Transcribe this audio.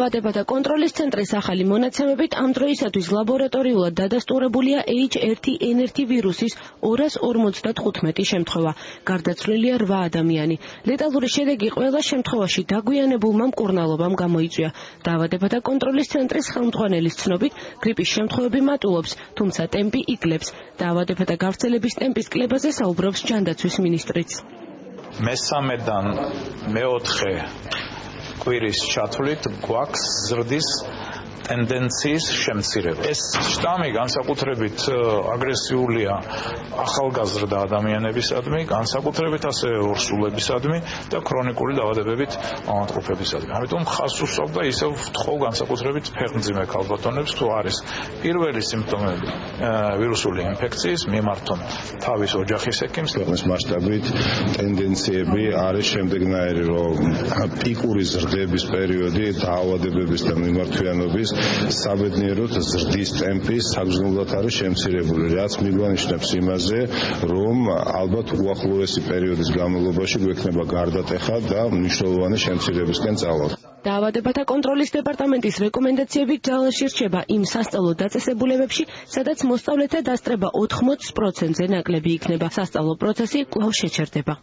დაავადებათა კონტროლის ცენტრის ახალი მონაცემებით ამ დროისათვის ლაბორატორიულად დადასტურებულია H1N1 ვირუსის 255 შემთხვევა. გარდაცვლილია 8 ადამიანი. ლეტალური შედეგი ყველა შემთხვევაში დაგვიანებულმა მკურნალობამ გამოიწვია. დაავადებათა კონტროლის ცენტრის ხელმძღვანელის ცნობით, გრიპის შემთხვევები მატულობს, თუმცა ტემპი იკლებს. დაავადებათა გავრცელების ტემპის კლებაზე საუბრობს ჯანდაცვის მინისტრიც. მესამედან მეოთხე კვირის ჩათვლით გვაქვს ზრდის ტენდენციის შემცირება. ეს შტამი განსაკუთრებით აგრესიულია ახალგაზრდა ადამიანებისადმი, განსაკუთრებით ასევე ორსულებისადმი და ქრონიკული დაავადებებით ავადმყოფებისადმი. ამიტომ ხაზს უსვამდა ისევ ვთხოვ განსაკუთრებით ფეხმძიმე ქალბატონებს, თუ არის პირველი სიმპტომები ვირუსული ინფექციის, მიმართონ თავის ოჯახის ექიმს. ქვეყნის მასშტაბით ტენდენციები არის შემდეგნაირი, რომ პიკური ზრდების პერიოდი დაავადებების და მიმართვიანობის საბედნიეროდ ზრდის ტემპი საგრძნობლად არის შემცირებული, რაც მიგვანიშნებს იმაზე, რომ ალბათ უახლოესი პერიოდის განმავლობაში გვექნება გარდატეხა და მნიშვნელოვანი შემცირებისკენ წავალ. დაავადებათა კონტროლის დეპარტამენტის რეკომენდაციები ძალაში რჩება იმ სასწავლო დაწესებულებებში, სადაც მოსწავლეთა დასწრება 80%-ზე ნაკლები იქნება. სასწავლო პროცესი კვლავ შეჩერდება.